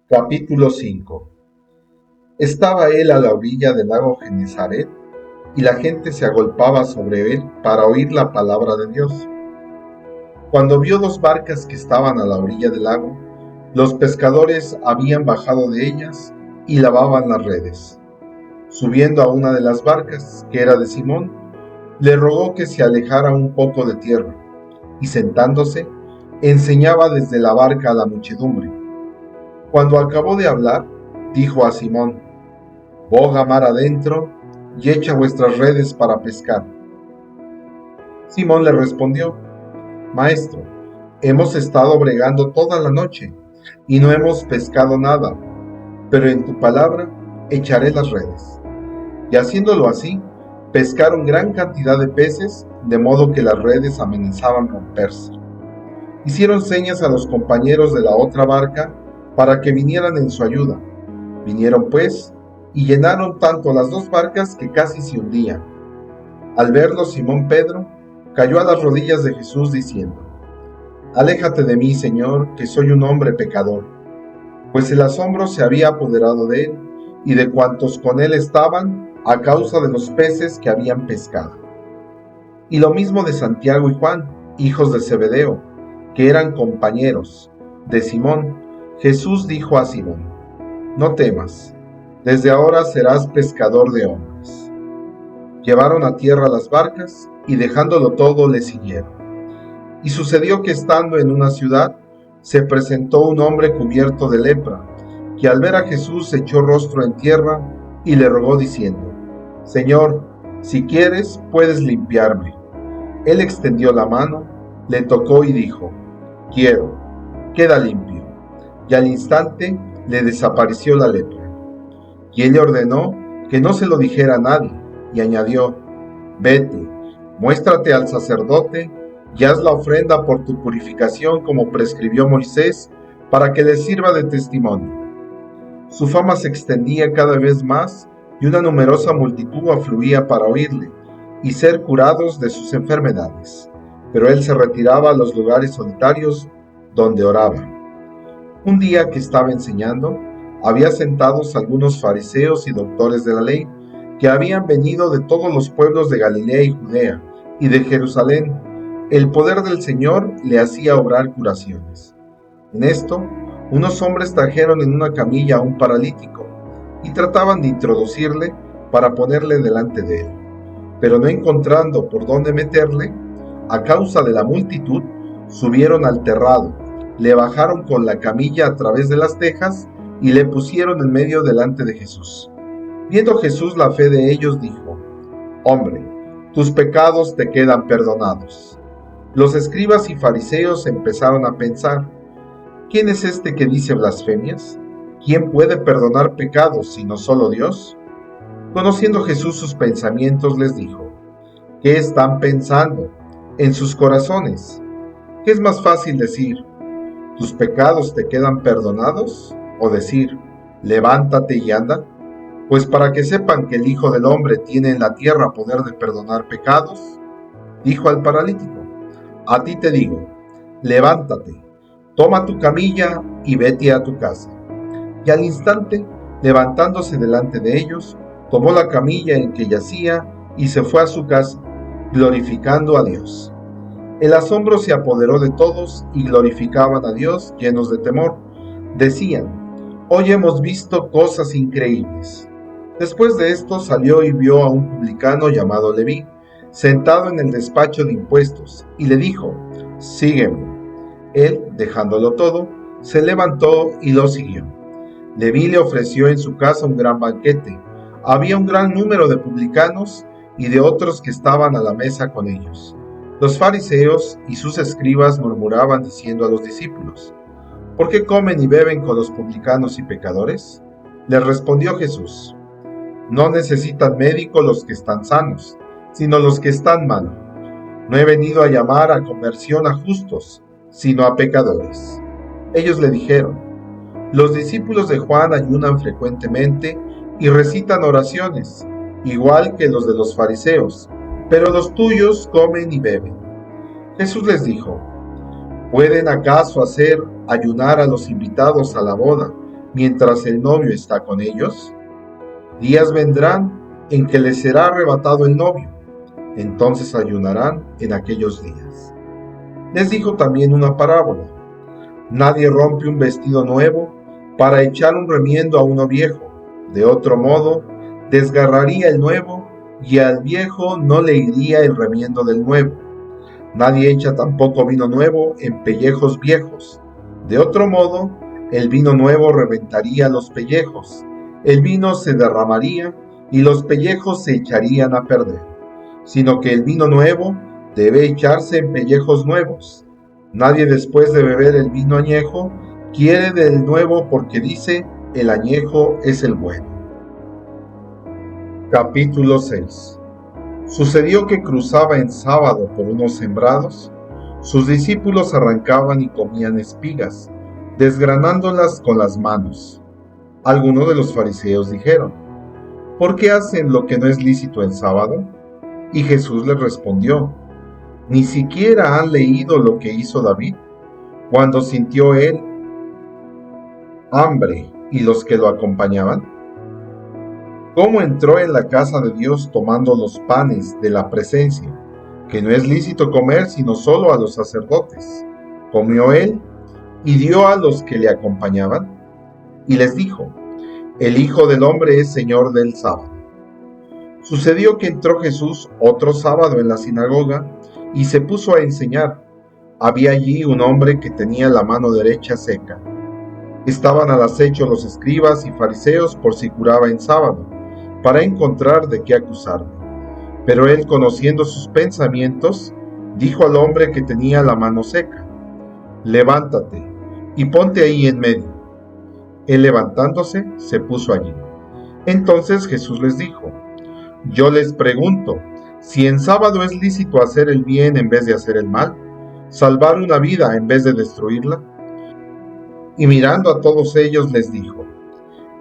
Capítulo 5. Estaba él a la orilla del lago Genesaret, y la gente se agolpaba sobre él para oír la palabra de Dios. Cuando vio dos barcas que estaban a la orilla del lago, los pescadores habían bajado de ellas y lavaban las redes. Subiendo a una de las barcas, que era de Simón, le rogó que se alejara un poco de tierra, y sentándose, enseñaba desde la barca a la muchedumbre. Cuando acabó de hablar, dijo a Simón: boga mar adentro y echa vuestras redes para pescar. Simón le respondió: Maestro, hemos estado bregando toda la noche y no hemos pescado nada, pero en tu palabra echaré las redes. Y haciéndolo así, pescaron gran cantidad de peces, de modo que las redes amenazaban romperse. Hicieron señas a los compañeros de la otra barca para que vinieran en su ayuda. Vinieron pues, y llenaron tanto las dos barcas que casi se hundían. Al verlo, Simón Pedro cayó a las rodillas de Jesús diciendo: Aléjate de mí, Señor, que soy un hombre pecador. Pues el asombro se había apoderado de él y de cuantos con él estaban, a causa de los peces que habían pescado. Y lo mismo de Santiago y Juan, hijos de Zebedeo, que eran compañeros de Simón. Jesús dijo a Simón: No temas, desde ahora serás pescador de hombres. Llevaron a tierra las barcas y dejándolo todo le siguieron. Y sucedió que estando en una ciudad, se presentó un hombre cubierto de lepra, que al ver a Jesús echó rostro en tierra y le rogó diciendo: Señor, si quieres, puedes limpiarme. Él extendió la mano, le tocó y dijo: Quiero, queda limpio. Y al instante le desapareció la lepra. Y él le ordenó que no se lo dijera a nadie, y añadió: Vete, muéstrate al sacerdote y haz la ofrenda por tu purificación como prescribió Moisés, para que les sirva de testimonio. Su fama se extendía cada vez más, y una numerosa multitud afluía para oírle y ser curados de sus enfermedades. Pero él se retiraba a los lugares solitarios donde oraba. Un día que estaba enseñando, había sentados algunos fariseos y doctores de la ley, que habían venido de todos los pueblos de Galilea y Judea, y de Jerusalén. El poder del Señor le hacía obrar curaciones. En esto, unos hombres trajeron en una camilla a un paralítico, y trataban de introducirle para ponerle delante de él. Pero no encontrando por dónde meterle, a causa de la multitud, subieron al terrado, le bajaron con la camilla a través de las tejas y le pusieron en medio delante de Jesús. Viendo Jesús la fe de ellos, dijo: Hombre, tus pecados te quedan perdonados. Los escribas y fariseos empezaron a pensar: ¿quién es este que dice blasfemias? ¿Quién puede perdonar pecados sino solo Dios? Conociendo Jesús sus pensamientos, les dijo: ¿qué están pensando en sus corazones? ¿Qué es más fácil decir: tus pecados te quedan perdonados? ¿O decir: levántate y anda? Pues para que sepan que el Hijo del Hombre tiene en la tierra poder de perdonar pecados. Dijo al paralítico: a ti te digo, levántate, toma tu camilla y vete a tu casa. Y al instante, levantándose delante de ellos, tomó la camilla en que yacía y se fue a su casa, glorificando a Dios. El asombro se apoderó de todos y glorificaban a Dios llenos de temor. Decían: hoy hemos visto cosas increíbles. Después de esto salió y vio a un publicano llamado Leví, sentado en el despacho de impuestos, y le dijo: sígueme. Él, dejándolo todo, se levantó y lo siguió. Leví le ofreció en su casa un gran banquete. Había un gran número de publicanos y de otros que estaban a la mesa con ellos. Los fariseos y sus escribas murmuraban diciendo a los discípulos: ¿por qué comen y beben con los publicanos y pecadores? Les respondió Jesús: no necesitan médico los que están sanos, sino los que están mal. No he venido a llamar a conversión a justos, sino a pecadores. Ellos le dijeron: los discípulos de Juan ayunan frecuentemente y recitan oraciones, igual que los de los fariseos, pero los tuyos comen y beben. Jesús les dijo: ¿pueden acaso hacer ayunar a los invitados a la boda mientras el novio está con ellos? Días vendrán en que les será arrebatado el novio, entonces ayunarán en aquellos días. Les dijo también una parábola: nadie rompe un vestido nuevo para echar un remiendo a uno viejo. De otro modo, desgarraría el nuevo y al viejo no le iría el remiendo del nuevo. Nadie echa tampoco vino nuevo en pellejos viejos. De otro modo, el vino nuevo reventaría los pellejos, el vino se derramaría y los pellejos se echarían a perder. Sino que el vino nuevo debe echarse en pellejos nuevos. Nadie después de beber el vino añejo quiere del nuevo porque dice: el añejo es el bueno. Capítulo 6. Sucedió que cruzaba en sábado por unos sembrados. Sus discípulos arrancaban y comían espigas, desgranándolas con las manos. Algunos de los fariseos dijeron: ¿por qué hacen lo que no es lícito en sábado? Y Jesús les respondió: ¿ni siquiera han leído lo que hizo David cuando sintió él hambre y los que lo acompañaban? ¿Cómo entró en la casa de Dios tomando los panes de la presencia, que no es lícito comer sino solo a los sacerdotes? Comió él y dio a los que le acompañaban. Y les dijo: el Hijo del Hombre es Señor del sábado. Sucedió que entró Jesús otro sábado en la sinagoga y se puso a enseñar. Había allí un hombre que tenía la mano derecha seca. Estaban al acecho los escribas y fariseos por si curaba en sábado, para encontrar de qué acusarle. Pero él, conociendo sus pensamientos, dijo al hombre que tenía la mano seca: levántate y ponte ahí en medio. Él, levantándose, se puso allí. Entonces Jesús les dijo: yo les pregunto, si en sábado es lícito hacer el bien en vez de hacer el mal, salvar una vida en vez de destruirla. Y mirando a todos ellos les dijo: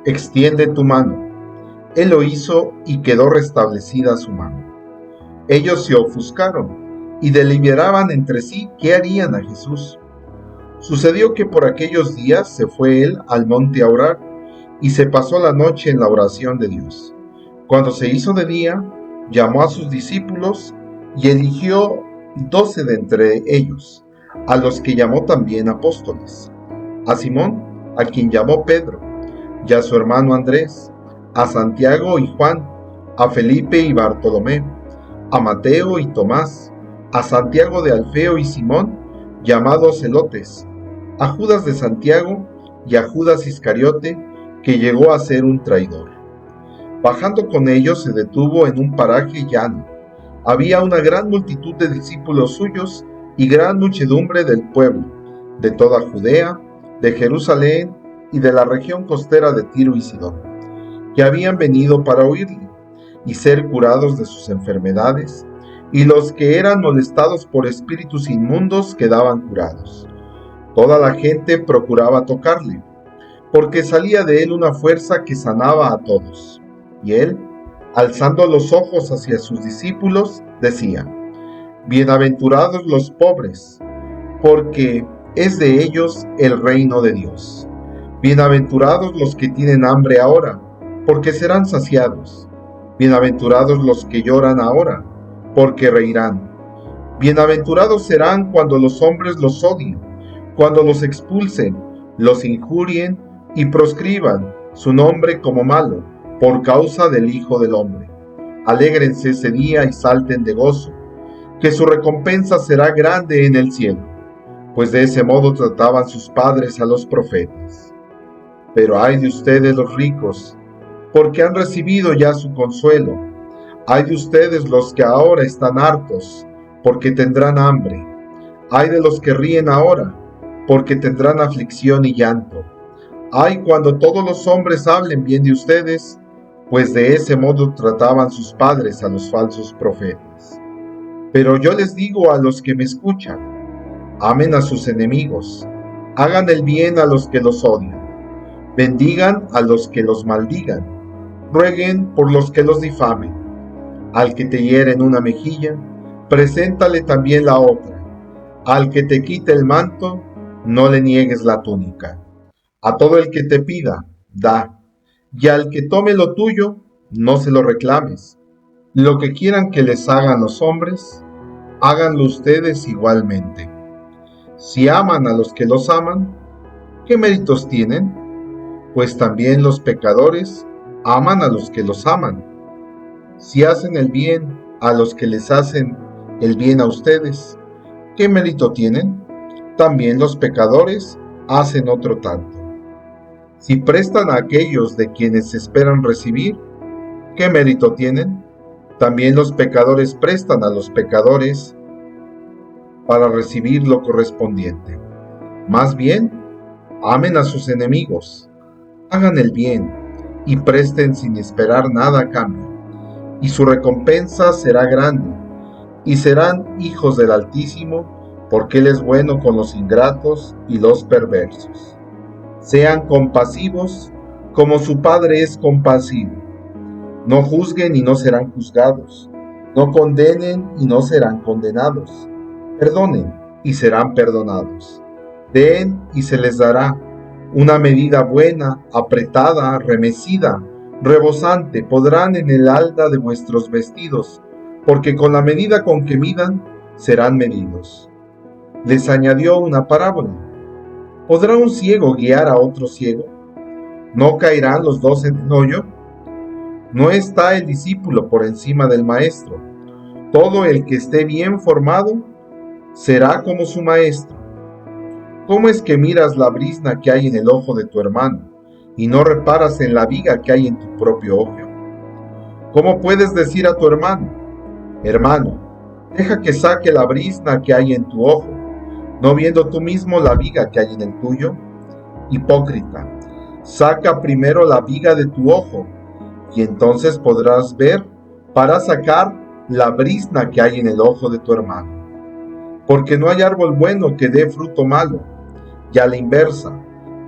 extiende tu mano. Él lo hizo y quedó restablecida su mano. Ellos se ofuscaron y deliberaban entre sí qué harían a Jesús. Sucedió que por aquellos días se fue él al monte a orar y se pasó la noche en la oración de Dios. Cuando se hizo de día, llamó a sus discípulos y eligió 12 de entre ellos, a los que llamó también apóstoles: a Simón, a quien llamó Pedro, y a su hermano Andrés, a Santiago y Juan, a Felipe y Bartolomé, a Mateo y Tomás, a Santiago de Alfeo y Simón, llamados Zelotes, a Judas de Santiago y a Judas Iscariote, que llegó a ser un traidor. Bajando con ellos se detuvo en un paraje llano. Había una gran multitud de discípulos suyos y gran muchedumbre del pueblo, de toda Judea, de Jerusalén y de la región costera de Tiro y Sidón, que habían venido para oírle y ser curados de sus enfermedades, y los que eran molestados por espíritus inmundos quedaban curados. Toda la gente procuraba tocarle, porque salía de él una fuerza que sanaba a todos. Y él, alzando los ojos hacia sus discípulos, decía: bienaventurados los pobres, porque es de ellos el reino de Dios. Bienaventurados los que tienen hambre ahora, porque serán saciados. Bienaventurados los que lloran ahora, porque reirán. Bienaventurados serán cuando los hombres los odien, cuando los expulsen, los injurien y proscriban su nombre como malo, por causa del Hijo del Hombre. Alégrense ese día y salten de gozo, que su recompensa será grande en el cielo, pues de ese modo trataban sus padres a los profetas. Pero ay de ustedes los ricos, porque han recibido ya su consuelo. Ay de ustedes los que ahora están hartos, porque tendrán hambre. Ay de los que ríen ahora, porque tendrán aflicción y llanto. Ay cuando todos los hombres hablen bien de ustedes, pues de ese modo trataban sus padres a los falsos profetas. Pero yo les digo a los que me escuchan: amen a sus enemigos, hagan el bien a los que los odian, bendigan a los que los maldigan, rueguen por los que los difamen. Al que te hiere en una mejilla, preséntale también la otra. Al que te quite el manto, no le niegues la túnica. A todo el que te pida, da, y al que tome lo tuyo, no se lo reclames. Lo que quieran que les hagan los hombres, háganlo ustedes igualmente. Si aman a los que los aman, ¿qué méritos tienen? Pues también los pecadores aman a los que los aman. Si hacen el bien a los que les hacen el bien a ustedes, ¿qué mérito tienen? También los pecadores hacen otro tanto. Si prestan a aquellos de quienes esperan recibir, ¿qué mérito tienen? También los pecadores prestan a los pecadores para recibir lo correspondiente. Más bien, amen a sus enemigos, hagan el bien y presten sin esperar nada a cambio, y su recompensa será grande, y serán hijos del Altísimo, porque Él es bueno con los ingratos y los perversos. Sean compasivos como su Padre es compasivo. No juzguen y no serán juzgados. No condenen y no serán condenados. Perdonen y serán perdonados. Den y se les dará. Una medida buena, apretada, remecida, rebosante, podrán en el halda de vuestros vestidos, porque con la medida con que midan, serán medidos. Les añadió una parábola. ¿Podrá un ciego guiar a otro ciego? ¿No caerán los dos en el hoyo? No está el discípulo por encima del maestro. Todo el que esté bien formado será como su maestro. ¿Cómo es que miras la brizna que hay en el ojo de tu hermano y no reparas en la viga que hay en tu propio ojo? ¿Cómo puedes decir a tu hermano, hermano, deja que saque la brizna que hay en tu ojo, no viendo tú mismo la viga que hay en el tuyo? Hipócrita, saca primero la viga de tu ojo, y entonces podrás ver para sacar la brizna que hay en el ojo de tu hermano. Porque no hay árbol bueno que dé fruto malo, y a la inversa,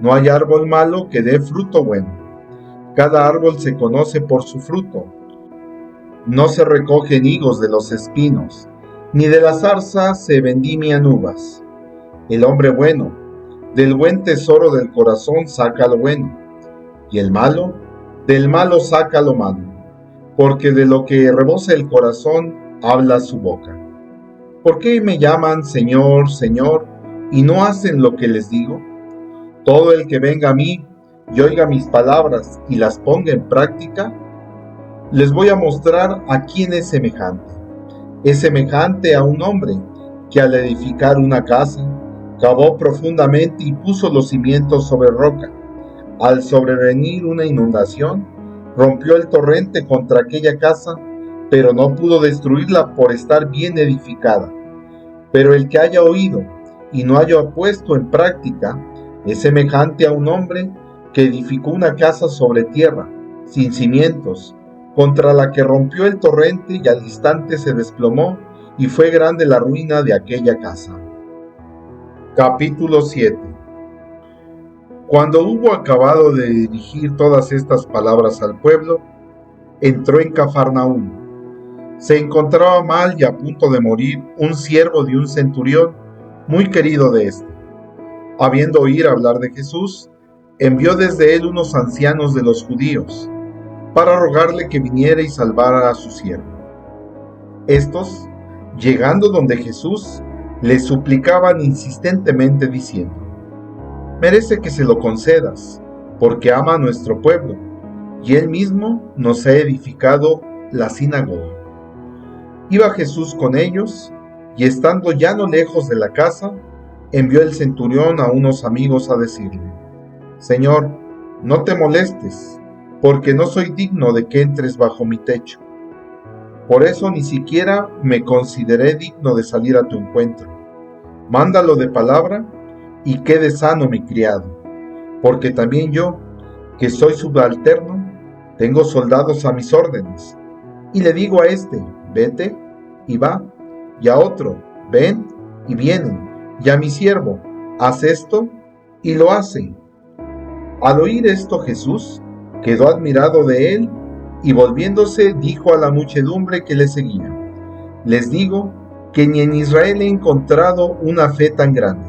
no hay árbol malo que dé fruto bueno. Cada árbol se conoce por su fruto. No se recogen higos de los espinos, ni de la zarza se vendimian uvas. El hombre bueno, del buen tesoro del corazón saca lo bueno, y el malo, del malo saca lo malo, porque de lo que rebosa el corazón habla su boca. ¿Por qué me llaman Señor, Señor, y no hacen lo que les digo? Todo el que venga a mí y oiga mis palabras y las ponga en práctica, les voy a mostrar a quién es semejante. Es semejante a un hombre que al edificar una casa, cavó profundamente y puso los cimientos sobre roca. Al sobrevenir una inundación, rompió el torrente contra aquella casa, pero no pudo destruirla por estar bien edificada. Pero el que haya oído y no haya puesto en práctica, es semejante a un hombre que edificó una casa sobre tierra, sin cimientos, contra la que rompió el torrente y al instante se desplomó, y fue grande la ruina de aquella casa. Capítulo 7. Cuando hubo acabado de dirigir todas estas palabras al pueblo, entró en Cafarnaúm. Se encontraba mal y a punto de morir un siervo de un centurión, muy querido de éste. Habiendo oír hablar de Jesús, envió desde él unos ancianos de los judíos, para rogarle que viniera y salvara a su siervo. Estos, llegando donde Jesús, le suplicaban insistentemente diciendo: merece que se lo concedas, porque ama a nuestro pueblo, y él mismo nos ha edificado la sinagoga. Iba Jesús con ellos, y estando ya no lejos de la casa, envió el centurión a unos amigos a decirle: Señor, no te molestes, porque no soy digno de que entres bajo mi techo. Por eso ni siquiera me consideré digno de salir a tu encuentro. Mándalo de palabra y quede sano mi criado, porque también yo, que soy subalterno, tengo soldados a mis órdenes, y le digo a este, vete, y va, y a otro, ven, y vienen, y a mi siervo, haz esto, y lo hace. Al oír esto Jesús quedó admirado de él, y volviéndose dijo a la muchedumbre que le seguía: les digo que ni en Israel he encontrado una fe tan grande.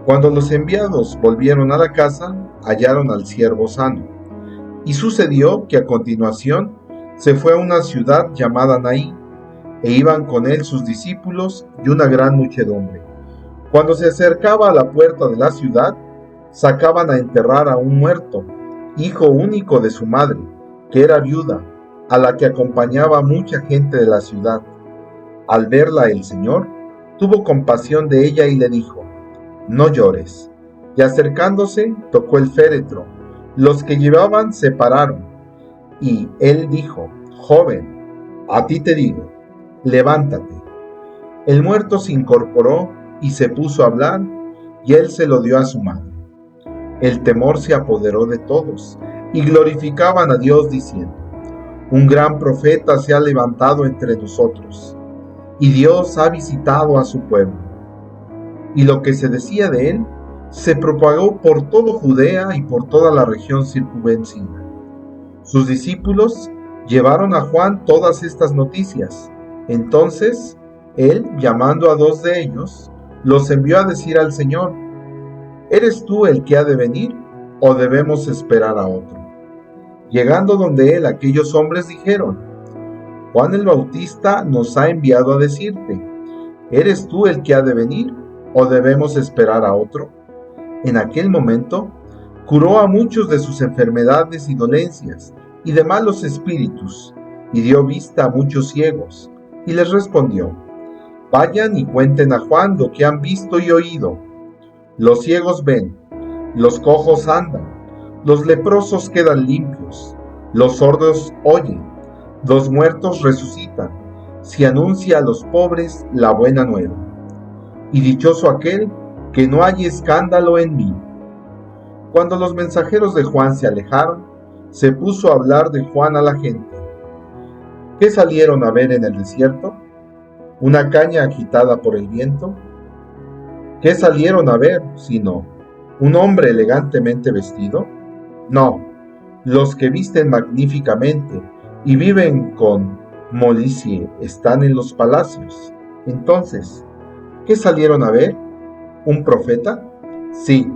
Cuando los enviados volvieron a la casa, hallaron al siervo sano. Y sucedió que a continuación se fue a una ciudad llamada Naín, e iban con él sus discípulos y una gran muchedumbre. Cuando se acercaba a la puerta de la ciudad, sacaban a enterrar a un muerto, hijo único de su madre, que era viuda, a la que acompañaba mucha gente de la ciudad. Al verla el Señor, tuvo compasión de ella y le dijo: no llores. Y acercándose, tocó el féretro. Los que llevaban se pararon, y él dijo: joven, a ti te digo, levántate. El muerto se incorporó y se puso a hablar, y él se lo dio a su madre. El temor se apoderó de todos, y glorificaban a Dios diciendo: un gran profeta se ha levantado entre nosotros, y Dios ha visitado a su pueblo. Y lo que se decía de él se propagó por toda Judea y por toda la región circunvecina. Sus discípulos llevaron a Juan todas estas noticias. Entonces él, llamando a 2 de ellos, los envió a decir al Señor: ¿eres tú el que ha de venir, o debemos esperar a otro? Llegando donde él, aquellos hombres dijeron: Juan el Bautista nos ha enviado a decirte: ¿eres tú el que ha de venir, o debemos esperar a otro? En aquel momento curó a muchos de sus enfermedades y dolencias y de malos espíritus, y dio vista a muchos ciegos, y les respondió: vayan y cuenten a Juan lo que han visto y oído. Los ciegos ven, los cojos andan, los leprosos quedan limpios, los sordos oyen, los muertos resucitan, se anuncia a los pobres la buena nueva. Y dichoso aquel que no haya escándalo en mí. Cuando los mensajeros de Juan se alejaron, se puso a hablar de Juan a la gente. ¿Qué salieron a ver en el desierto? ¿Una caña agitada por el viento? ¿Qué salieron a ver, sino un hombre elegantemente vestido? No, los que visten magníficamente y viven con molicie están en los palacios. Entonces, ¿qué salieron a ver? ¿Un profeta? Sí,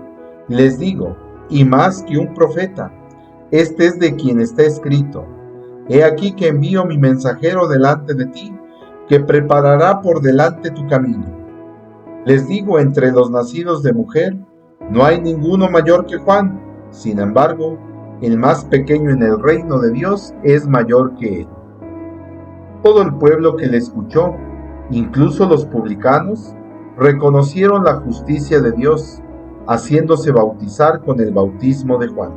les digo, y más que un profeta. Este es de quien está escrito: he aquí que envío mi mensajero delante de ti, que preparará por delante tu camino. Les digo, entre los nacidos de mujer, no hay ninguno mayor que Juan. Sin embargo, el más pequeño en el reino de Dios es mayor que él. Todo el pueblo que le escuchó, incluso los publicanos, reconocieron la justicia de Dios, haciéndose bautizar con el bautismo de Juan.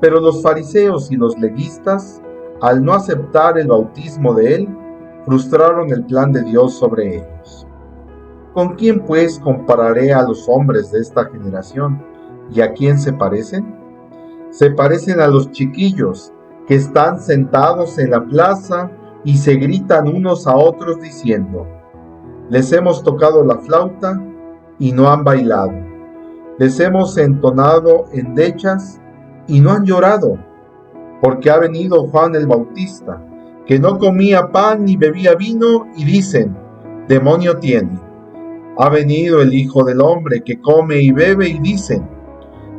Pero los fariseos y los legistas, al no aceptar el bautismo de él, frustraron el plan de Dios sobre ellos. ¿Con quién pues compararé a los hombres de esta generación? ¿Y a quién se parecen? Se parecen a los chiquillos que están sentados en la plaza y se gritan unos a otros diciendo: les hemos tocado la flauta y no han bailado, les hemos entonado endechas y no han llorado, porque ha venido Juan el Bautista, que no comía pan ni bebía vino, y dicen: demonio tiene. Ha venido el Hijo del Hombre, que come y bebe, y dicen: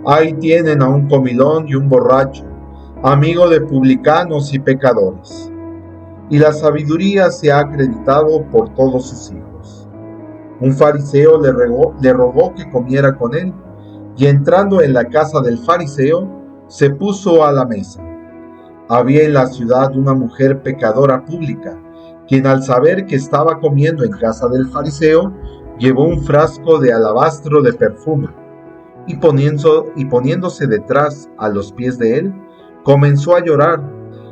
ahí tienen a un comilón y un borracho, amigo de publicanos y pecadores. Y la sabiduría se ha acreditado por todos sus hijos. Un fariseo le rogó que comiera con él, y entrando en la casa del fariseo, se puso a la mesa. Había en la ciudad una mujer pecadora pública, quien, al saber que estaba comiendo en casa del fariseo, llevó un frasco de alabastro de perfume, y poniéndose detrás a los pies de él, comenzó a llorar,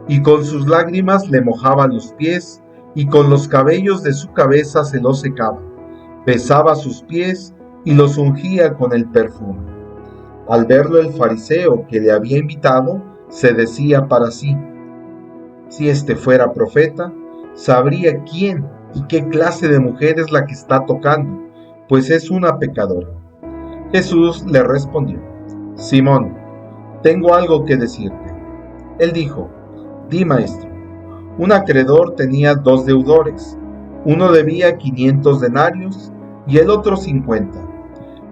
y con sus lágrimas le mojaba los pies, y con los cabellos de su cabeza se los secaba, besaba sus pies y los ungía con el perfume. Al verlo el fariseo que le había invitado, se decía para sí: si este fuera profeta, sabría quién y qué clase de mujer es la que está tocando, pues es una pecadora. Jesús le respondió: Simón, tengo algo que decirte. Él dijo: di, maestro. Un acreedor tenía 2 deudores. Uno debía 500 denarios y el otro 50.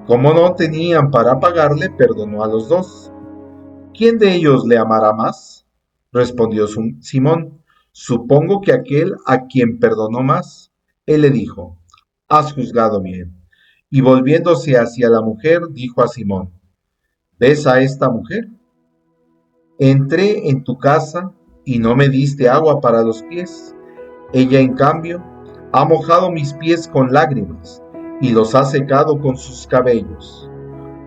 Como no tenían para pagarle, perdonó a los dos. ¿Quién de ellos le amará más? Respondió Simón. Supongo que aquel a quien perdonó más. Él le dijo, has juzgado bien. Y volviéndose hacia la mujer, dijo a Simón, ¿ves a esta mujer? Entré en tu casa y no me diste agua para los pies. Ella, en cambio, ha mojado mis pies con lágrimas y los ha secado con sus cabellos.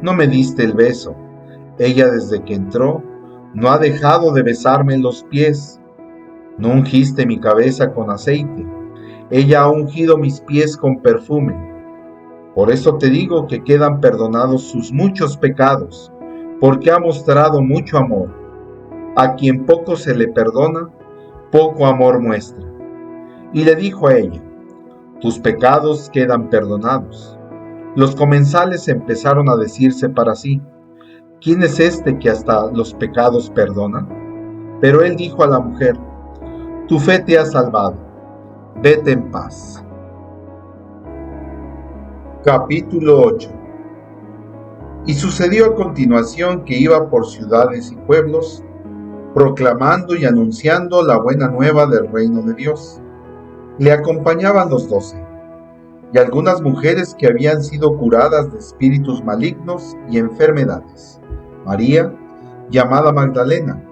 No me diste el beso. Ella, desde que entró, no ha dejado de besarme los pies. No ungiste mi cabeza con aceite. Ella ha ungido mis pies con perfume. Por eso te digo que quedan perdonados sus muchos pecados, porque ha mostrado mucho amor. A quien poco se le perdona, poco amor muestra. Y le dijo a ella, tus pecados quedan perdonados. Los comensales empezaron a decirse para sí, ¿quién es este que hasta los pecados perdona? Pero él dijo a la mujer, tu fe te ha salvado, vete en paz. Capítulo 8. Y sucedió a continuación que iba por ciudades y pueblos, proclamando y anunciando la buena nueva del reino de Dios. Le acompañaban los 12, y algunas mujeres que habían sido curadas de espíritus malignos y enfermedades. María, llamada Magdalena,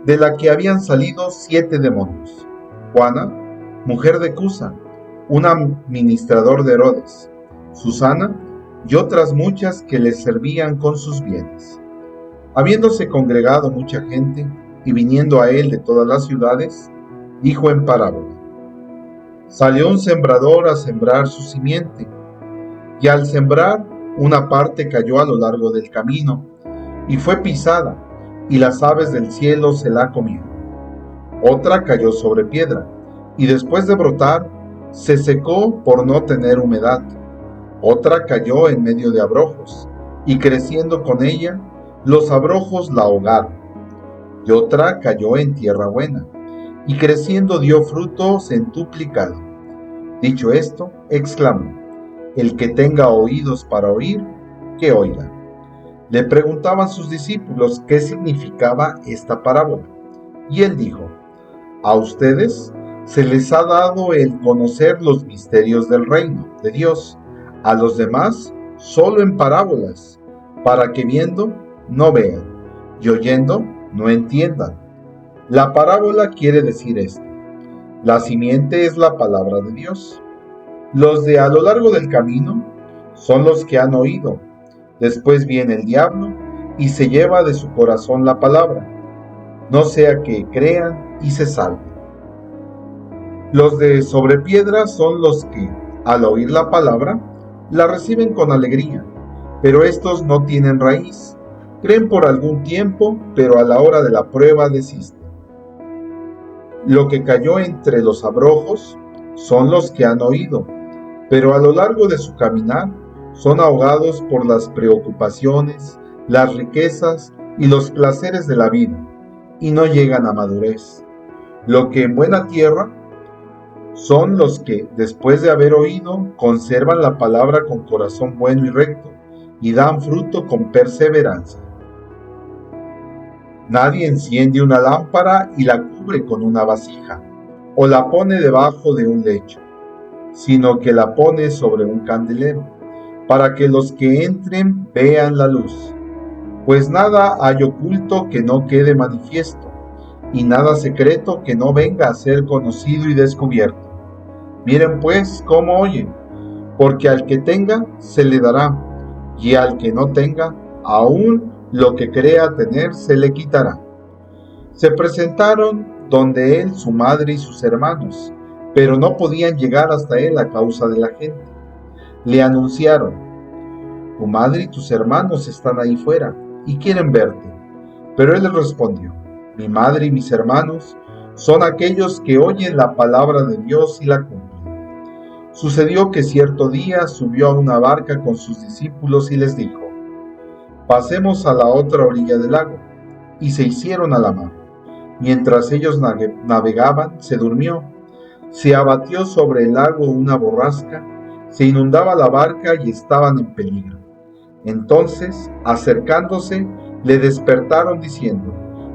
de la que habían salido 7 demonios. Juana, mujer de Cusa, un administrador de Herodes. Susana, y otras muchas que les servían con sus bienes. Habiéndose congregado mucha gente, y viniendo a él de todas las ciudades, dijo en parábola, salió un sembrador a sembrar su simiente, y al sembrar, una parte cayó a lo largo del camino, y fue pisada, y las aves del cielo se la comieron. Otra cayó sobre piedra, y después de brotar, se secó por no tener humedad. Otra cayó en medio de abrojos, y creciendo con ella, los abrojos la ahogaron. Y otra cayó en tierra buena, y creciendo dio fruto centuplicado. Dicho esto, exclamó, el que tenga oídos para oír, que oiga. Le preguntaban sus discípulos qué significaba esta parábola. Y él dijo, a ustedes se les ha dado el conocer los misterios del reino de Dios, a los demás solo en parábolas, para que viendo no vean, y oyendo no entiendan. La parábola quiere decir esto. La simiente es la palabra de Dios. Los de a lo largo del camino son los que han oído. Después viene el diablo y se lleva de su corazón la palabra, no sea que crean y se salven. Los de sobre piedra son los que, al oír la palabra, la reciben con alegría, pero estos no tienen raíz. Creen por algún tiempo, pero a la hora de la prueba desisten. Lo que cayó entre los abrojos son los que han oído, pero a lo largo de su caminar son ahogados por las preocupaciones, las riquezas y los placeres de la vida, y no llegan a madurez. Lo que en buena tierra son los que, después de haber oído, conservan la palabra con corazón bueno y recto, y dan fruto con perseverancia. Nadie enciende una lámpara y la cubre con una vasija, o la pone debajo de un lecho, sino que la pone sobre un candelero, para que los que entren vean la luz. Pues nada hay oculto que no quede manifiesto, y nada secreto que no venga a ser conocido y descubierto. Miren pues cómo oyen, porque al que tenga se le dará, y al que no tenga, aún lo que crea tener se le quitará. Se presentaron donde él su madre y sus hermanos, pero no podían llegar hasta él a causa de la gente. Le anunciaron, tu madre y tus hermanos están ahí fuera y quieren verte. Pero él les respondió, mi madre y mis hermanos son aquellos que oyen la palabra de Dios y la cumplen. Sucedió que cierto día subió a una barca con sus discípulos y les dijo, pasemos a la otra orilla del lago, y se hicieron a la mar. Mientras ellos navegaban, se durmió. Se abatió sobre el lago una borrasca, se inundaba la barca y estaban en peligro. Entonces, acercándose, le despertaron diciendo: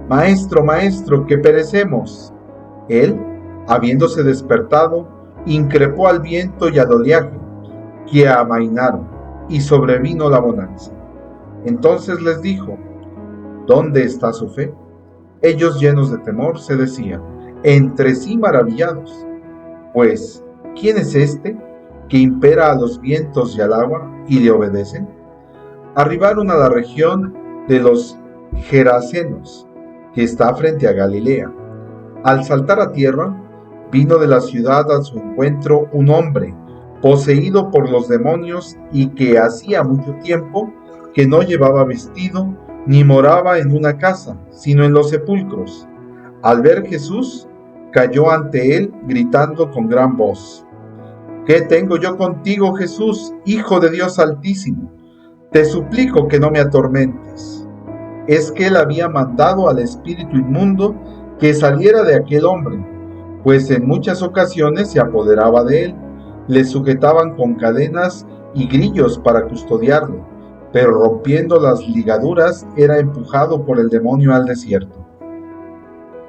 Maestro, maestro, que perecemos. Él, habiéndose despertado, increpó al viento y al oleaje, que amainaron, y sobrevino la bonanza. Entonces les dijo: ¿Dónde está su fe? Ellos, llenos de temor, se decían entre sí maravillados: Pues, ¿quién es este que impera a los vientos y al agua y le obedecen? Arribaron a la región de los Gerasenos, que está frente a Galilea. Al saltar a tierra, vino de la ciudad a su encuentro un hombre poseído por los demonios y que hacía mucho tiempo que no llevaba vestido ni moraba en una casa, sino en los sepulcros. Al ver Jesús, cayó ante él gritando con gran voz: ¿Qué tengo yo contigo, Jesús, Hijo de Dios Altísimo? Te suplico que no me atormentes. Es que él había mandado al espíritu inmundo que saliera de aquel hombre, pues en muchas ocasiones se apoderaba de él. Le sujetaban con cadenas y grillos para custodiarle, pero rompiendo las ligaduras era empujado por el demonio al desierto.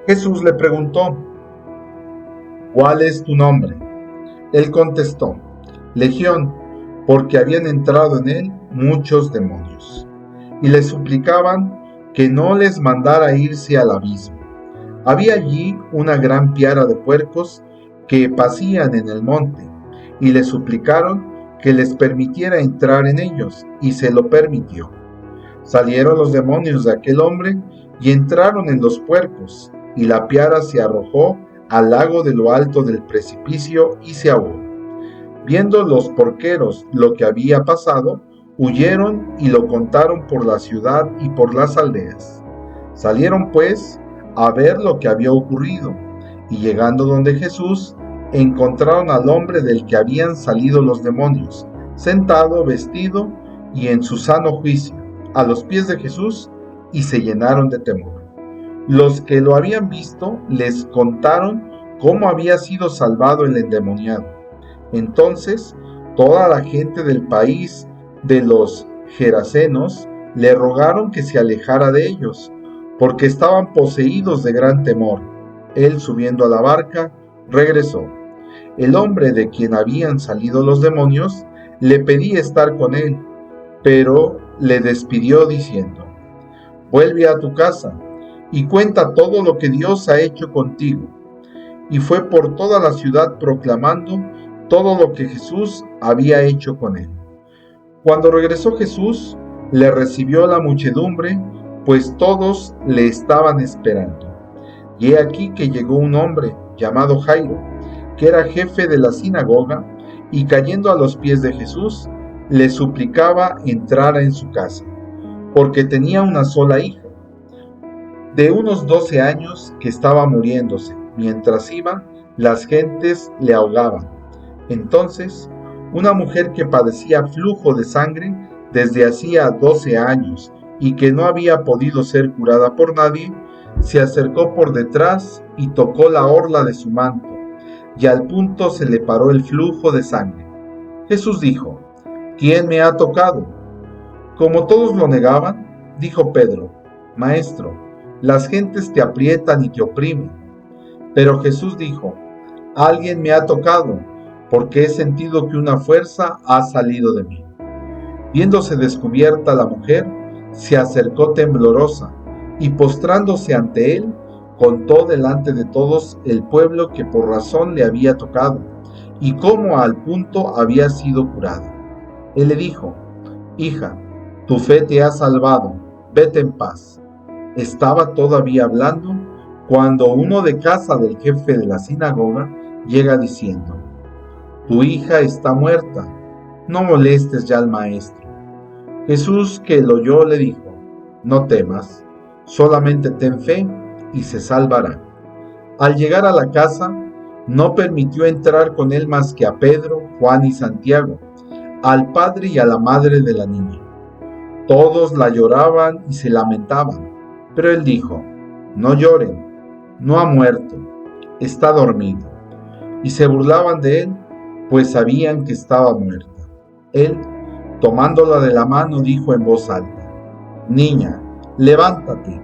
Jesús le preguntó: ¿Cuál es tu nombre? Él contestó: Legión, porque habían entrado en él muchos demonios. Y le suplicaban que no les mandara irse al abismo. Había allí una gran piara de puercos que pacían en el monte, y le suplicaron que les permitiera entrar en ellos, y se lo permitió. Salieron los demonios de aquel hombre y entraron en los puercos, y la piara se arrojó al lago de lo alto del precipicio y se ahogó. Viendo los porqueros lo que había pasado, huyeron y lo contaron por la ciudad y por las aldeas. Salieron pues a ver lo que había ocurrido, y llegando donde Jesús, encontraron al hombre del que habían salido los demonios, sentado, vestido y en su sano juicio, a los pies de Jesús, y se llenaron de temor. Los que lo habían visto les contaron cómo había sido salvado el endemoniado. Entonces toda la gente del país de los Gerasenos le rogaron que se alejara de ellos, porque estaban poseídos de gran temor. Él, subiendo a la barca, regresó. El hombre de quien habían salido los demonios le pedía estar con él, pero le despidió diciendo: Vuelve a tu casa y cuenta todo lo que Dios ha hecho contigo. Y fue por toda la ciudad proclamando todo lo que Jesús había hecho con él. Cuando regresó Jesús, le recibió la muchedumbre, pues todos le estaban esperando. Y he aquí que llegó un hombre llamado Jairo, que era jefe de la sinagoga, y cayendo a los pies de Jesús, le suplicaba entrara en su casa, porque tenía una sola hija, de unos 12 años, que estaba muriéndose. Mientras iba, las gentes le ahogaban. Entonces, una mujer que padecía flujo de sangre desde hacía 12 años y que no había podido ser curada por nadie, se acercó por detrás y tocó la orla de su manto, y al punto se le paró el flujo de sangre. Jesús dijo: ¿Quién me ha tocado? Como todos lo negaban, dijo Pedro: Maestro, las gentes te aprietan y te oprimen. Pero Jesús dijo: Alguien me ha tocado, porque he sentido que una fuerza ha salido de mí. Viéndose descubierta la mujer, se acercó temblorosa, y postrándose ante él, contó delante de todos el pueblo que por razón le había tocado, y cómo al punto había sido curada. Él le dijo: Hija, tu fe te ha salvado, vete en paz. Estaba todavía hablando cuando uno de casa del jefe de la sinagoga llega diciendo: Tu hija está muerta, no molestes ya al maestro. Jesús, que lo oyó, le dijo: No temas, solamente ten fe y se salvará. Al llegar a la casa, no permitió entrar con él más que a Pedro, Juan y Santiago, al padre y a la madre de la niña. Todos la lloraban y se lamentaban, pero él dijo: No lloren, no ha muerto, está dormido. Y se burlaban de él, pues sabían que estaba muerta. Él, Tomándola de la mano dijo en voz alta: Niña, levántate.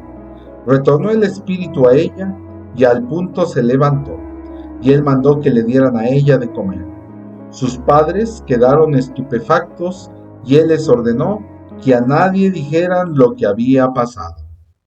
Retornó el espíritu a ella y al punto se levantó, y él mandó que le dieran a ella de comer. Sus padres quedaron estupefactos y él les ordenó que a nadie dijeran lo que había pasado.